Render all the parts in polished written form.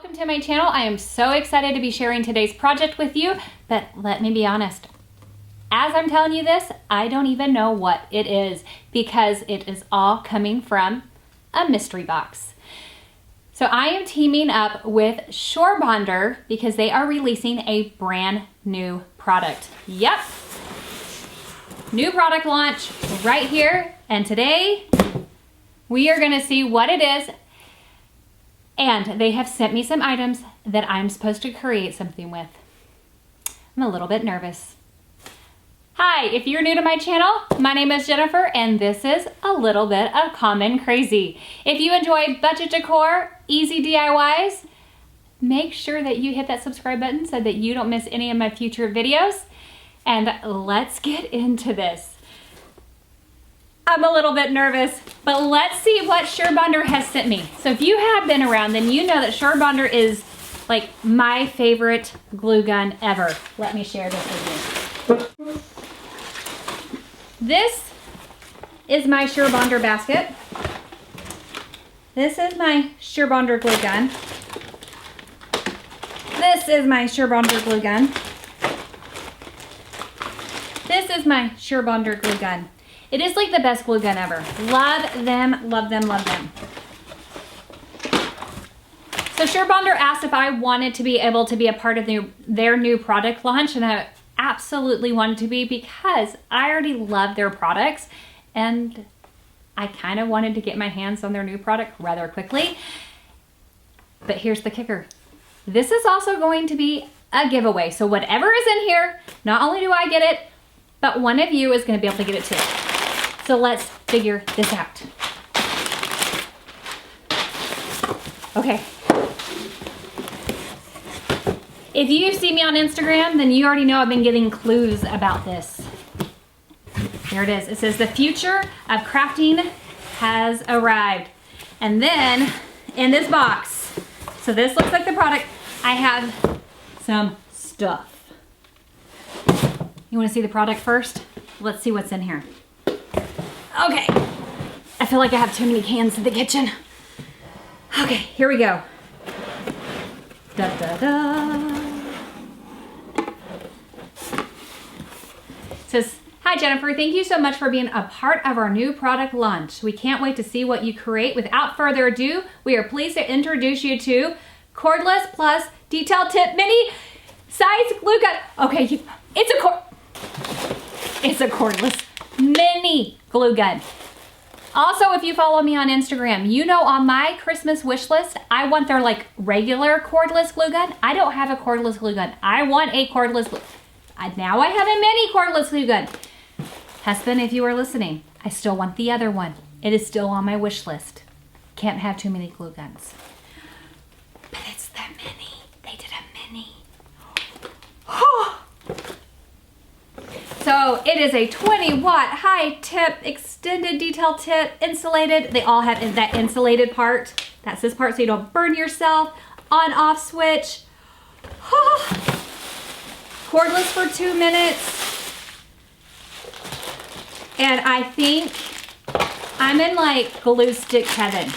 Welcome to my channel. I am so excited to be sharing today's project with you, but let me be honest. As I'm telling you this, I don't even know what it is because it is all coming from a mystery box. So I am teaming up with SUREBONDER because they are releasing a brand new product. Yep, new product launch right here. And today we are gonna see what it is. And they have sent me some items that I'm supposed to create something with. I'm a little bit nervous. Hi, if you're new to my channel, my name is Jennifer and this is a little bit of Common Crazy. If you enjoy budget decor, easy DIYs, make sure that you hit that subscribe button so that you don't miss any of my future videos. And let's get into this. I'm a little bit nervous, but let's see what SUREBONDER has sent me. So if you have been around, then you know that SUREBONDER is like my favorite glue gun ever. Let me share this with you. This is my SUREBONDER basket. This is my SUREBONDER glue gun. This is my SUREBONDER glue gun. This is my SUREBONDER glue gun. It is like the best glue gun ever. Love them, love them, love them. So SUREBONDER asked if I wanted to be able to be a part of their new product launch, and I absolutely wanted to be because I already love their products and I kind of wanted to get my hands on their new product rather quickly. But here's the kicker. This is also going to be a giveaway. So whatever is in here, not only do I get it, but one of you is going to be able to get it too. So let's figure this out. Okay. If you see me on Instagram, then you already know I've been getting clues about this. Here it is. It says the future of crafting has arrived. And then in this box, so this looks like the product, I have some stuff. You want to see the product first? Let's see what's in here. Okay, I feel like I have too many cans in the kitchen. Okay, here we go. Da, da, da. It says, hi Jennifer, thank you so much for being a part of our new product launch. We can't wait to see what you create. Without further ado, we are pleased to introduce you to cordless plus detail tip mini size glue gun. Okay, it's a cordless mini glue gun. Also, if you follow me on Instagram, you know on my Christmas wish list, I want their like regular cordless glue gun. I don't have a cordless glue gun. I want a cordless glue. Now I have a mini cordless glue gun. Husband, if you are listening, I still want the other one. It is still on my wish list. Can't have too many glue guns. But it's the mini. They did a mini. So it is a 20-watt high tip, extended detail tip, insulated. They all have that insulated part. That's this part so you don't burn yourself. On off switch. Cordless for 2 minutes. And I think I'm in like glue stick heaven.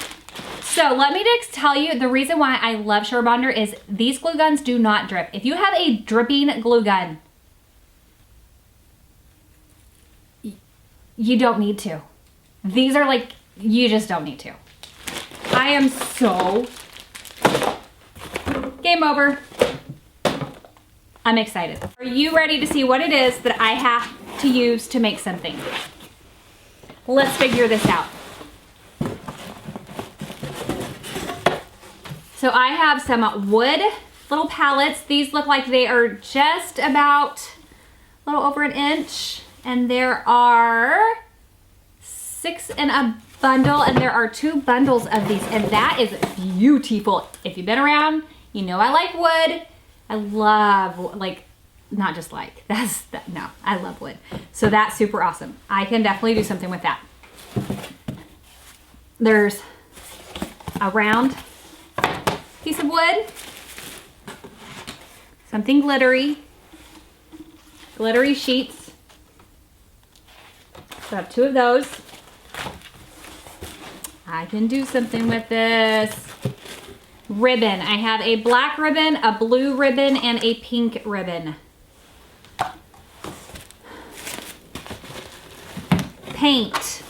So let me just tell you the reason why I love SUREBONDER is these glue guns do not drip. If you have a dripping glue gun, you don't need to. These are like, you just don't need to. I am so game over. I'm excited. Are you ready to see what it is that I have to use to make something? Let's figure this out. So I have some wood little pallets. These look like they are just about a little over 1 inch. And there are 6 in a bundle, and there are 2 bundles of these, and that is beautiful. If you've been around, you know I like wood. I love, like, not just like, no, I love wood. So that's super awesome. I can definitely do something with that. There's a round piece of wood, something glittery sheets. So I have 2 of those. I can do something with this. ribbon. I have a black ribbon, a blue ribbon, and a pink ribbon. Paint.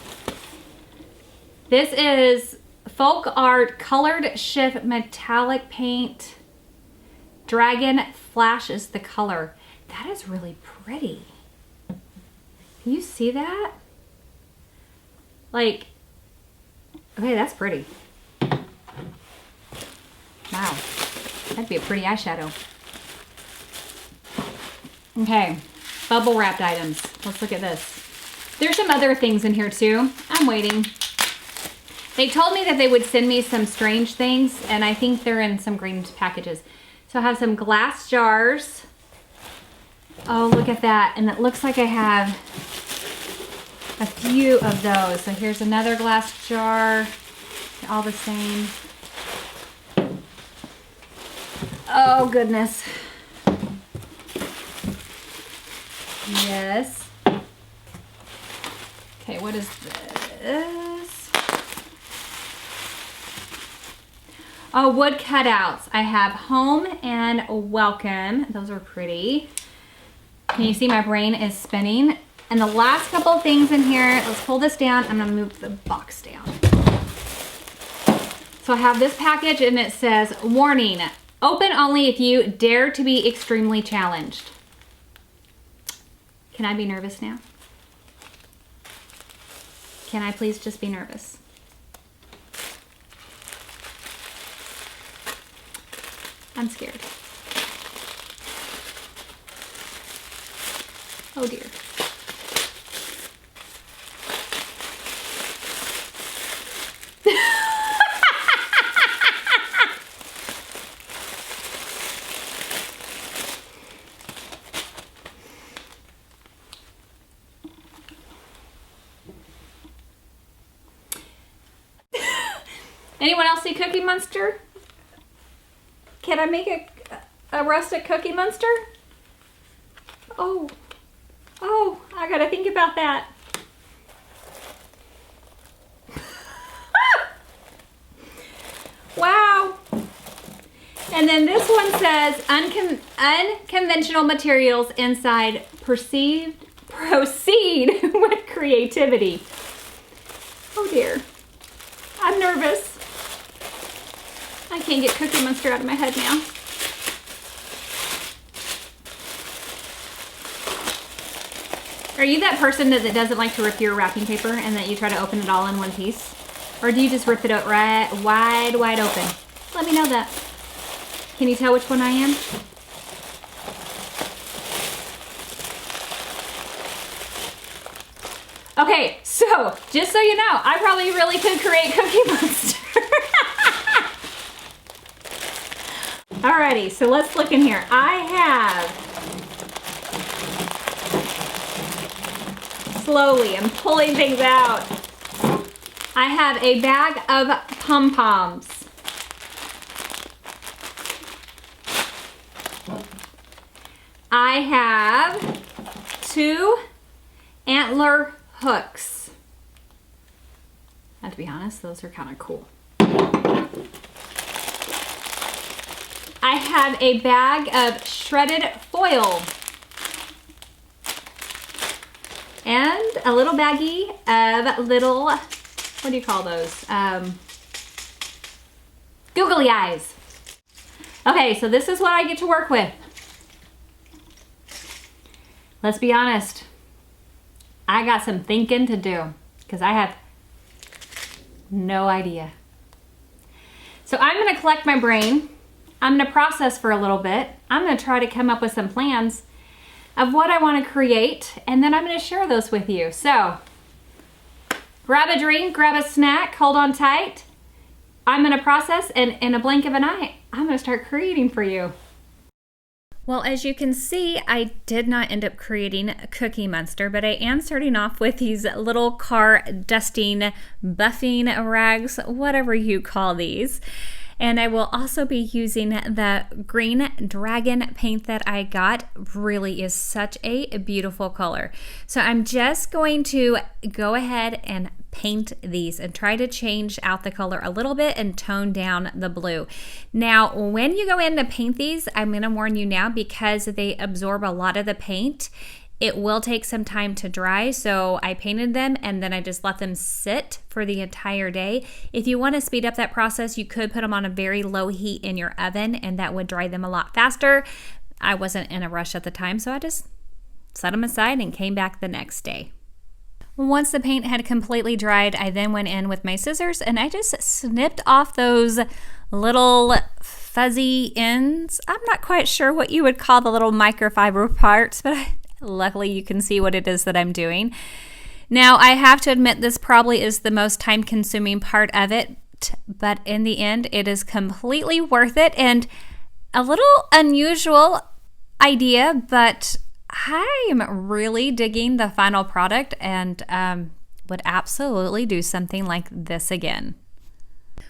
This is Folkart Colored Shift Metallic Paint. Dragon Flash is the color. That is really pretty. Can you see that? Like, okay, that's pretty. Wow, that'd be a pretty eyeshadow. Okay, bubble wrapped items. Let's look at this. There's some other things in here too. I'm waiting. They told me that they would send me some strange things, and I think they're in some green packages. So I have some glass jars. Oh, look at that. And it looks like I have a few of those. So here's another glass jar. They're all the same. Oh, goodness. Yes. Okay, what is this? Oh, wood cutouts. I have home and welcome. Those are pretty. Can you see my brain is spinning? And the last couple of things in here, let's pull this down. I'm gonna move the box down. So I have this package and it says, warning, open only if you dare to be extremely challenged. Can I be nervous now? Can I please just be nervous? I'm scared. Oh dear. Anyone else see Cookie Monster? Can I make a rustic Cookie Monster? Oh, I gotta think about that. Wow. And then this one says unconventional materials inside, proceed with creativity. Oh dear, I'm nervous. I can't get Cookie Monster out of my head now. Are you that person that doesn't like to rip your wrapping paper and that you try to open it all in one piece? Or do you just rip it out right wide open? Let me know that. Can you tell which one I am? Okay, so just so you know, I probably really could create Cookie Monster. Alrighty, so let's look in here. I have, slowly, I'm pulling things out. I have a bag of pom-poms. I have 2 antler hooks. I have to be honest, those are kind of cool. I have a bag of shredded foil and a little baggie of little, what do you call those? Googly eyes. Okay, so this is what I get to work with. Let's be honest. I got some thinking to do because I have no idea. So I'm going to collect my brain. I'm going to process for a little bit. I'm going to try to come up with some plans of what I want to create, and then I'm going to share those with you. So grab a drink, grab a snack, hold on tight. I'm going to process, and in a blink of an eye, I'm going to start creating for you. Well, as you can see, I did not end up creating a Cookie Monster, but I am starting off with these little car dusting, buffing rags, whatever you call these. And I will also be using the green dragon paint that I got. Really is such a beautiful color. So I'm just going to go ahead and paint these and try to change out the color a little bit and tone down the blue. Now, when you go in to paint these, I'm going to warn you now, because they absorb a lot of the paint, it will take some time to dry. So I painted them and then I just let them sit for the entire day. If you want to speed up that process, you could put them on a very low heat in your oven and that would dry them a lot faster. I wasn't in a rush at the time, so I just set them aside and came back the next day. Once the paint had completely dried, I then went in with my scissors and I just snipped off those little fuzzy ends. I'm not quite sure what you would call the little microfiber parts, but luckily you can see what it is that I'm doing. Now, I have to admit this probably is the most time-consuming part of it, but in the end, it is completely worth it and a little unusual idea, but I am really digging the final product and would absolutely do something like this again.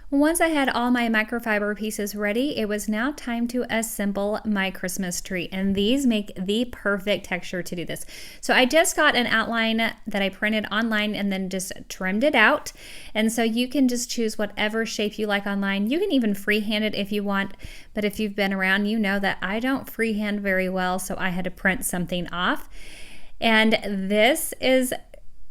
Once I had all my microfiber pieces ready, it was now time to assemble my Christmas tree, and these make the perfect texture to do this. So I just got an outline that I printed online and then just trimmed it out, and so you can just choose whatever shape you like online. You can even freehand it if you want, but if you've been around, you know that I don't freehand very well, so I had to print something off. And this is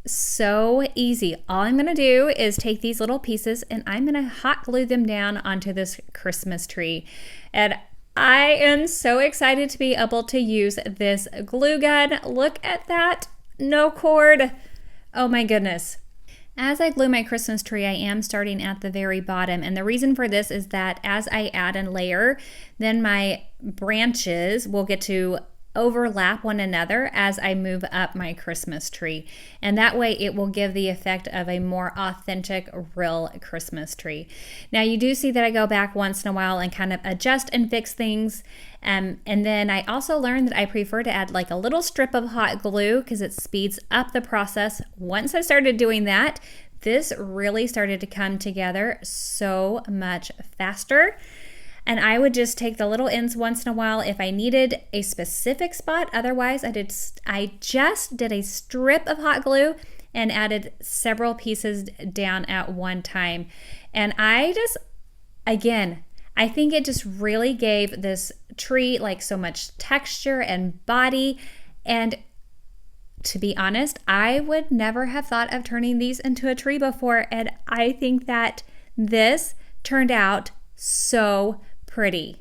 so easy. All I'm going to do is take these little pieces and I'm going to hot glue them down onto this Christmas tree. And I am so excited to be able to use this glue gun. Look at that. No cord. Oh my goodness. As I glue my Christmas tree, I am starting at the very bottom. And the reason for this is that as I add and layer, then my branches will get to overlap one another as I move up my Christmas tree. And that way it will give the effect of a more authentic, real Christmas tree. Now you do see that I go back once in a while and kind of adjust and fix things. And then I also learned that I prefer to add like a little strip of hot glue because it speeds up the process. Once I started doing that, this really started to come together so much faster. And I would just take the little ends once in a while if I needed a specific spot. Otherwise, I just did a strip of hot glue and added several pieces down at one time. And I think it just really gave this tree like so much texture and body. And to be honest, I would never have thought of turning these into a tree before. And I think that this turned out so pretty.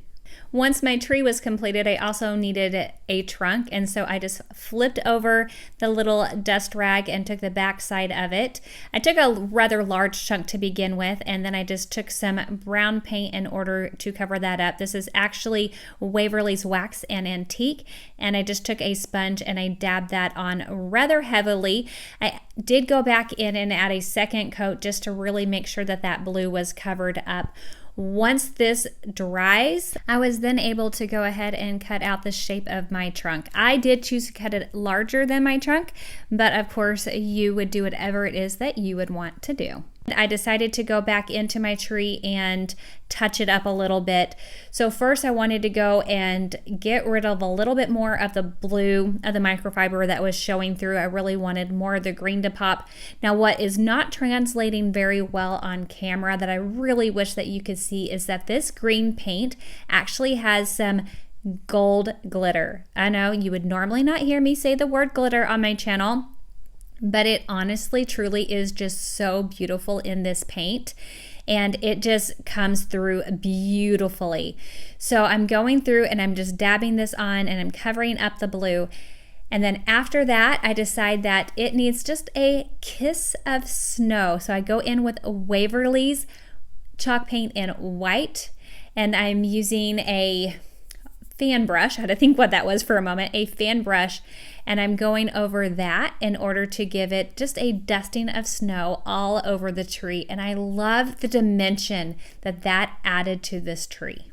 Once my tree was completed, I also needed a trunk, and so I just flipped over the little dust rag and took the back side of it. I took a rather large chunk to begin with, and then I just took some brown paint in order to cover that up. This is actually Waverly's Wax and Antique, and I just took a sponge and I dabbed that on rather heavily. I did go back in and add a second coat just to really make sure that that blue was covered up. Once this dries, I was then able to go ahead and cut out the shape of my trunk. I did choose to cut it larger than my trunk, but of course you would do whatever it is that you would want to do. I decided to go back into my tree and touch it up a little bit. So first I wanted to go and get rid of a little bit more of the blue of the microfiber that was showing through. I really wanted more of the green to pop. Now what is not translating very well on camera that I really wish that you could see is that this green paint actually has some gold glitter. I know you would normally not hear me say the word glitter on my channel, but it honestly truly is just so beautiful in this paint, and it just comes through beautifully. So I'm going through and I'm just dabbing this on and I'm covering up the blue, and then after that I decide that it needs just a kiss of snow. So I go in with Waverly's chalk paint in white, and I'm using a fan brush. I had to think what that was for a moment. A fan brush, and I'm going over that in order to give it just a dusting of snow all over the tree. And I love the dimension that that added to this tree.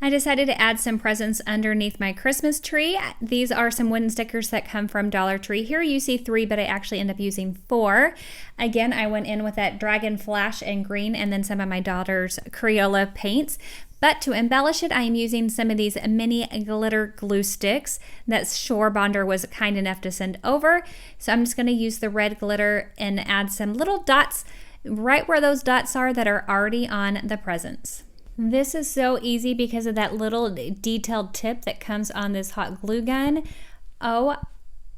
I decided to add some presents underneath my Christmas tree. These are some wooden stickers that come from Dollar Tree. Here you see 3, but I actually end up using 4. Again, I went in with that Dragon Flash in green and then some of my daughter's Crayola paints. But to embellish it, I am using some of these mini glitter glue sticks that SUREBONDER was kind enough to send over. So I'm just going to use the red glitter and add some little dots right where those dots are that are already on the presents. This is so easy because of that little detailed tip that comes on this hot glue gun. Oh,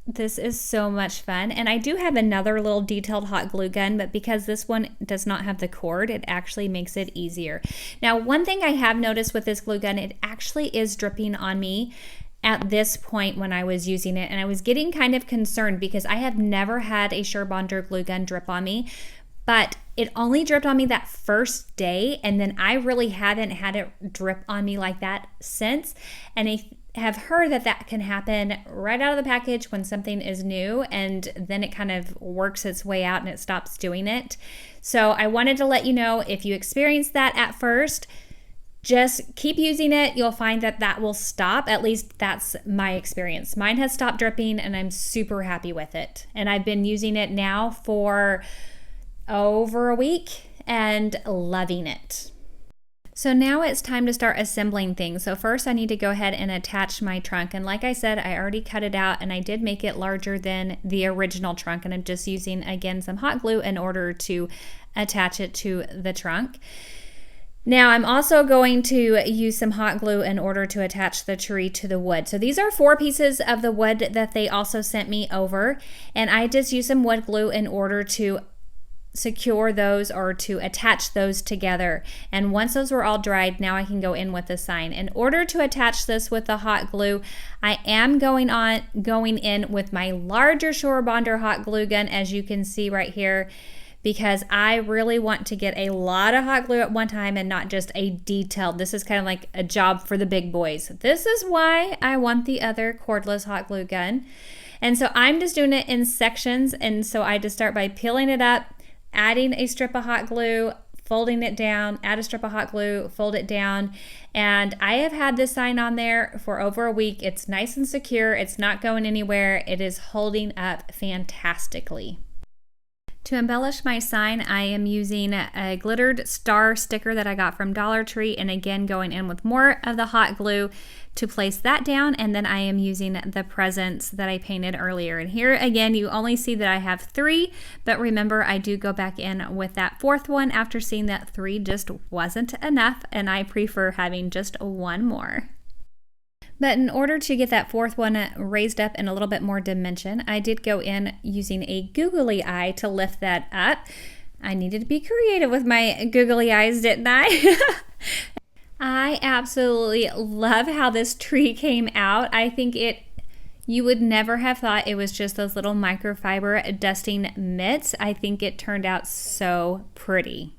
this is so much fun. And I do have another little detailed hot glue gun, but because this one does not have the cord, it actually makes it easier. Now, one thing I have noticed with this glue gun, it actually is dripping on me at this point when I was using it. And I was getting kind of concerned because I have never had a SUREBONDER glue gun drip on me. But it only dripped on me that first day, and then I really haven't had it drip on me like that since. And I have heard that that can happen right out of the package when something is new, and then it kind of works its way out and it stops doing it. So I wanted to let you know, if you experience that at first, just keep using it. You'll find that that will stop. At least that's my experience. Mine has stopped dripping and I'm super happy with it. And I've been using it now for over a week and loving it. So now it's time to start assembling things. So first I need to go ahead and attach my trunk. And like I said, I already cut it out and I did make it larger than the original trunk. And I'm just using, again, some hot glue in order to attach it to the trunk. Now I'm also going to use some hot glue in order to attach the tree to the wood. So these are 4 pieces of the wood that they also sent me over. And I just used some wood glue in order to secure those or to attach those together. And once those were all dried, now I can go in with the sign. In order to attach this with the hot glue, I am going in with my larger SUREBONDER hot glue gun, as you can see right here, because I really want to get a lot of hot glue at one time and not just a detailed. This is kind of like a job for the big boys. This is why I want the other cordless hot glue gun. And so I'm just doing it in sections. And so I just start by peeling it up, adding a strip of hot glue, folding it down, add a strip of hot glue, fold it down. And I have had this sign on there for over a week. It's nice and secure. It's not going anywhere. It is holding up fantastically. To embellish my sign, I am using a glittered star sticker that I got from Dollar Tree, and again going in with more of the hot glue to place that down, and then I am using the presents that I painted earlier. And here again, you only see that I have 3, but remember, I do go back in with that 4th one after seeing that 3 just wasn't enough, and I prefer having just 1 more. But in order to get that 4th one raised up in a little bit more dimension, I did go in using a googly eye to lift that up. I needed to be creative with my googly eyes, didn't I? I absolutely love how this tree came out. I think you would never have thought it was just those little microfiber dusting mitts. I think it turned out so pretty.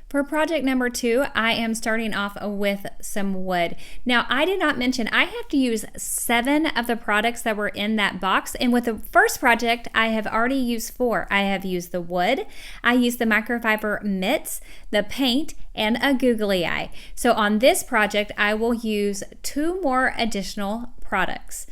For project number 2, I am starting off with some wood. Now, I did not mention I have to use 7 of the products that were in that box. And with the first project, I have already used 4. I have used the wood, I used the microfiber mitts, the paint, and a googly eye. So on this project, I will use 2 more additional products.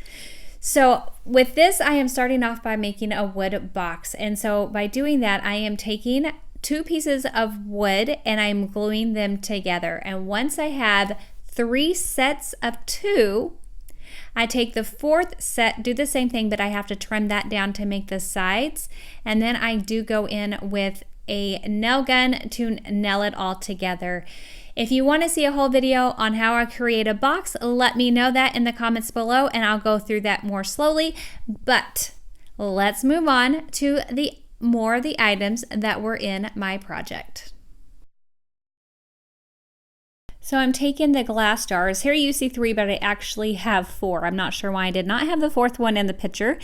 So with this, I am starting off by making a wood box. And so by doing that, I am taking 2 pieces of wood and I'm gluing them together. And once I have 3 sets of 2, I take the 4th set, do the same thing, but I have to trim that down to make the sides. And then I do go in with a nail gun to nail it all together. If you want to see a whole video on how I create a box, let me know that in the comments below and I'll go through that more slowly. But let's move on to more of the items that were in my project. So I'm taking the glass jars. Here you see 3, but I actually have 4. I'm not sure why I did not have the 4th one in the picture.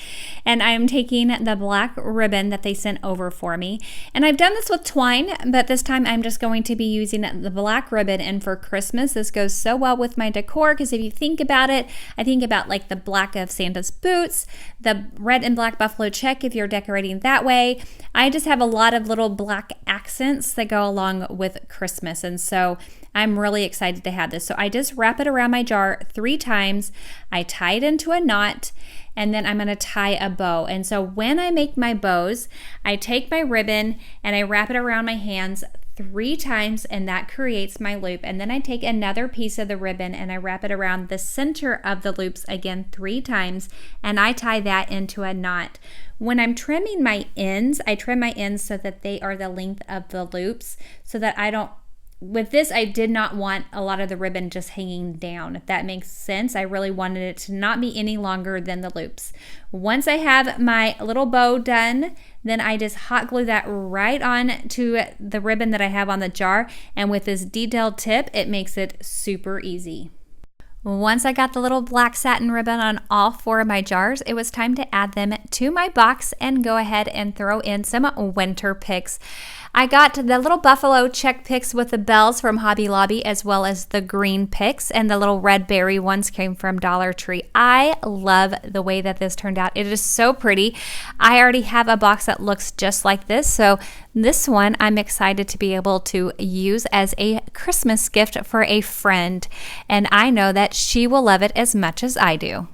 And I'm taking the black ribbon that they sent over for me. And I've done this with twine, but this time I'm just going to be using the black ribbon. And for Christmas, this goes so well with my decor, because if you think about it, I think about like the black of Santa's boots, the red and black buffalo check if you're decorating that way. I just have a lot of little black accents that go along with Christmas. And so I'm really excited to have this. So I just wrap it around my jar 3 times. I tie it into a knot, and then I'm going to tie a bow. And so when I make my bows, I take my ribbon and I wrap it around my hands 3 times, and that creates my loop. And then I take another piece of the ribbon and I wrap it around the center of the loops again 3 times, and I tie that into a knot. When I'm trimming my ends, I trim my ends so that they are the length of the loops, so that I don't, with this, I did not want a lot of the ribbon just hanging down, if that makes sense. I really wanted it to not be any longer than the loops. Once I have my little bow done, then I just hot glue that right on to the ribbon that I have on the jar. And with this detailed tip, it makes it super easy. Once I got the little black satin ribbon on all 4 of my jars, it was time to add them to my box and go ahead and throw in some winter picks. I got the little buffalo check picks with the bells from Hobby Lobby, as well as the green picks, and the little red berry ones came from Dollar Tree. I love the way that this turned out. It is so pretty. I already have a box that looks just like this, so this one I'm excited to be able to use as a Christmas gift for a friend, and I know that she will love it as much as I do.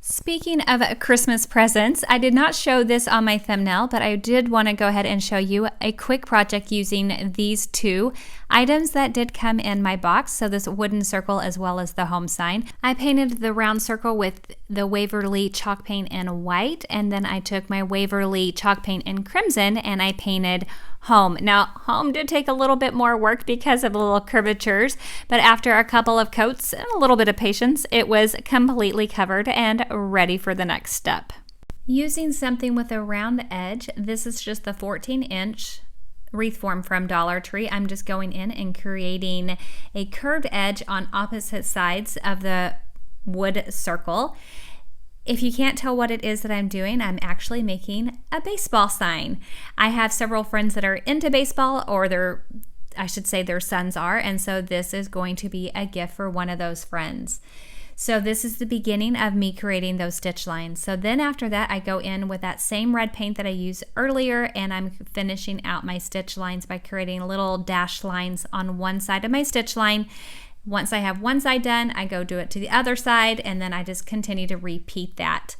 Speaking of Christmas presents, I did not show this on my thumbnail, but I did want to go ahead and show you a quick project using these 2 items that did come in my box. So this wooden circle as well as the home sign. I painted the round circle with the Waverly chalk paint in white, and then I took my Waverly chalk paint in crimson and I painted home. Now, home did take a little bit more work because of the little curvatures, but after a couple of coats and a little bit of patience, it was completely covered and ready for the next step. Using something with a round edge, this is just the 14-inch wreath form from Dollar Tree. I'm just going in and creating a curved edge on opposite sides of the wood circle. If you can't tell what it is that I'm doing, I'm actually making a baseball sign. I have several friends that are into baseball, or their sons are, and so this is going to be a gift for one of those friends. So this is the beginning of me creating those stitch lines. So then after that, I go in with that same red paint that I used earlier, and I'm finishing out my stitch lines by creating little dash lines on one side of my stitch line. Once I have one side done, I go do it to the other side, and then I just continue to repeat that.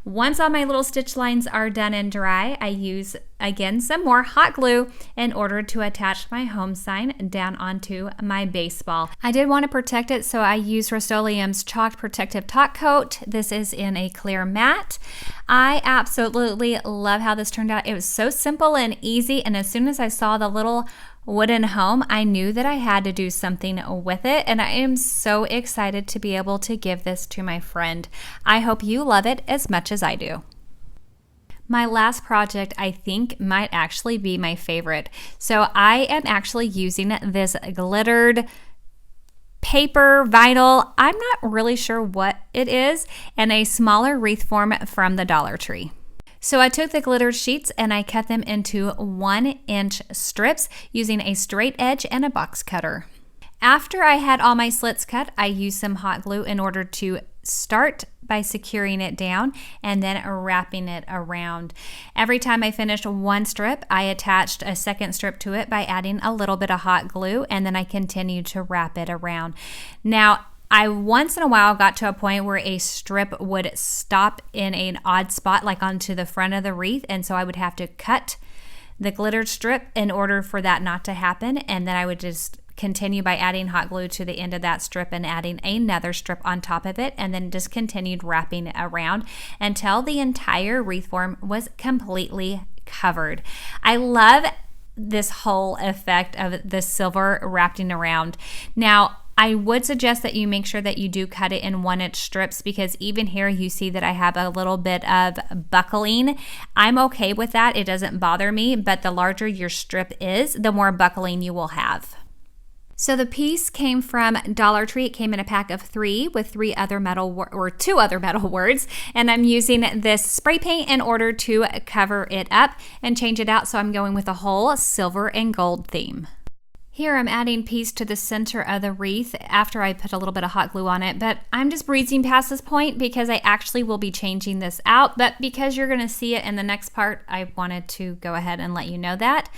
Once all my little stitch lines are done and dry, I use, again, some more hot glue in order to attach my home sign down onto my baseball. I did want to protect it, so I used Rust-Oleum's Chalk Protective Top Coat. This is in a clear matte. I absolutely love how this turned out. It was so simple and easy, and as soon as I saw the little wooden home, I knew that I had to do something with it, and I am so excited to be able to give this to my friend. I hope you love it as much as I do. My last project, I think, might actually be my favorite. So I am actually using this glittered paper vinyl, I'm not really sure what it is, and a smaller wreath form from the Dollar Tree. So I took the glittered sheets and I cut them into 1-inch strips using a straight edge and a box cutter. After I had all my slits cut, I used some hot glue in order to start by securing it down and then wrapping it around. Every time I finished one strip, I attached a second strip to it by adding a little bit of hot glue, and then I continued to wrap it around. Now, I once in a while got to a point where a strip would stop in an odd spot, like onto the front of the wreath, and so I would have to cut the glittered strip in order for that not to happen, and then I would just continue by adding hot glue to the end of that strip and adding another strip on top of it, and then just continued wrapping it around until the entire wreath form was completely covered. I love this whole effect of the silver wrapping around. Now, I would suggest that you make sure that you do cut it in 1-inch strips, because even here you see that I have a little bit of buckling. I'm okay with that. It doesn't bother me, but the larger your strip is, the more buckling you will have. So the piece came from Dollar Tree. It came in a pack of 3 with 2 other metal words, and I'm using this spray paint in order to cover it up and change it out, so I'm going with a whole silver and gold theme. Here I'm adding piece to the center of the wreath after I put a little bit of hot glue on it, but I'm just breezing past this point because I actually will be changing this out, but because you're going to see it in the next part, I wanted to go ahead and let you know that.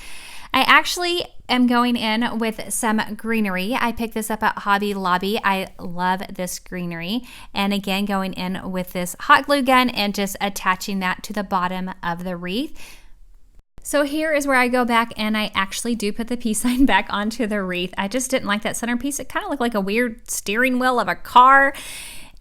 I actually am going in with some greenery. I picked this up at Hobby Lobby. I love this greenery. And again, going in with this hot glue gun and just attaching that to the bottom of the wreath. So here is where I go back and I actually do put the peace sign back onto the wreath. I just didn't like that centerpiece. It kind of looked like a weird steering wheel of a car.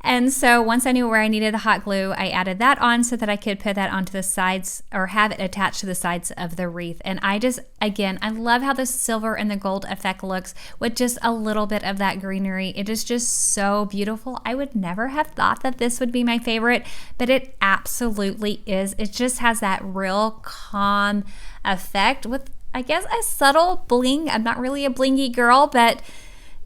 And so once I knew where I needed the hot glue, I added that on so that I could put that onto the sides or have it attached to the sides of the wreath. And I just, again, I love how the silver and the gold effect looks with just a little bit of that greenery. It is just so beautiful. I would never have thought that this would be my favorite, but it absolutely is. It just has that real calm effect with, I guess, a subtle bling. I'm not really a blingy girl, but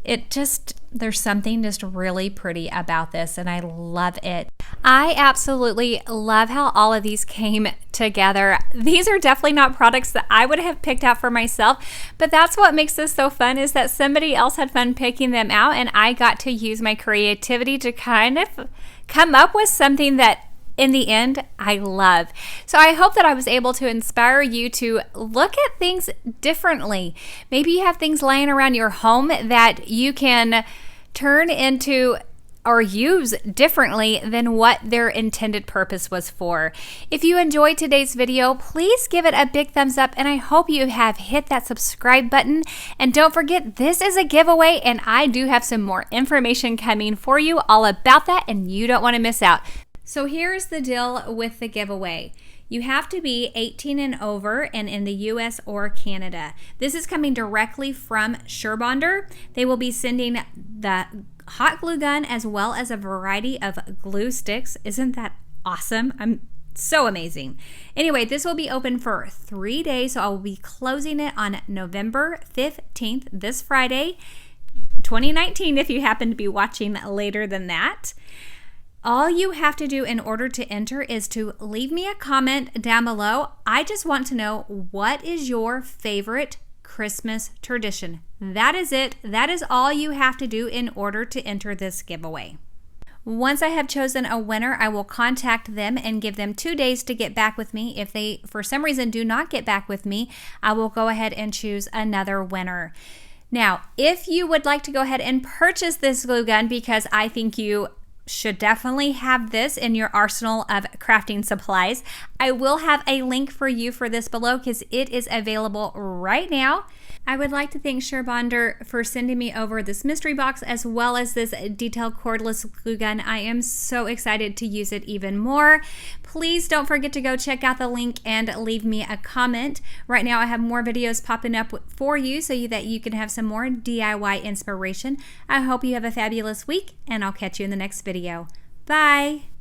it just, there's something just really pretty about this, and I love it. I absolutely love how all of these came together. These are definitely not products that I would have picked out for myself, but that's what makes this so fun, is that somebody else had fun picking them out, and I got to use my creativity to kind of come up with something that in the end, I love. So I hope that I was able to inspire you to look at things differently. Maybe you have things laying around your home that you can turn into or use differently than what their intended purpose was for. If you enjoyed today's video, please give it a big thumbs up, and I hope you have hit that subscribe button. And don't forget, this is a giveaway, and I do have some more information coming for you all about that, and you don't want to miss out. So here's the deal with the giveaway. You have to be 18 and over and in the US or Canada. This is coming directly from SUREBONDER. They will be sending the hot glue gun as well as a variety of glue sticks. Isn't that awesome? I'm so amazing. Anyway, this will be open for 3 days, so I will be closing it on November 15th, this Friday, 2019, if you happen to be watching later than that. All you have to do in order to enter is to leave me a comment down below. I just want to know, what is your favorite Christmas tradition? That is it. That is all you have to do in order to enter this giveaway. Once I have chosen a winner, I will contact them and give them 2 days to get back with me. If they, for some reason, do not get back with me, I will go ahead and choose another winner. Now, if you would like to go ahead and purchase this glue gun, because I think you should definitely have this in your arsenal of crafting supplies, I will have a link for you for this below because it is available right now. I would like to thank SUREBONDER for sending me over this mystery box as well as this detailed cordless glue gun. I am so excited to use it even more. Please don't forget to go check out the link and leave me a comment. Right now I have more videos popping up for you so that you can have some more DIY inspiration. I hope you have a fabulous week, and I'll catch you in the next video. Bye!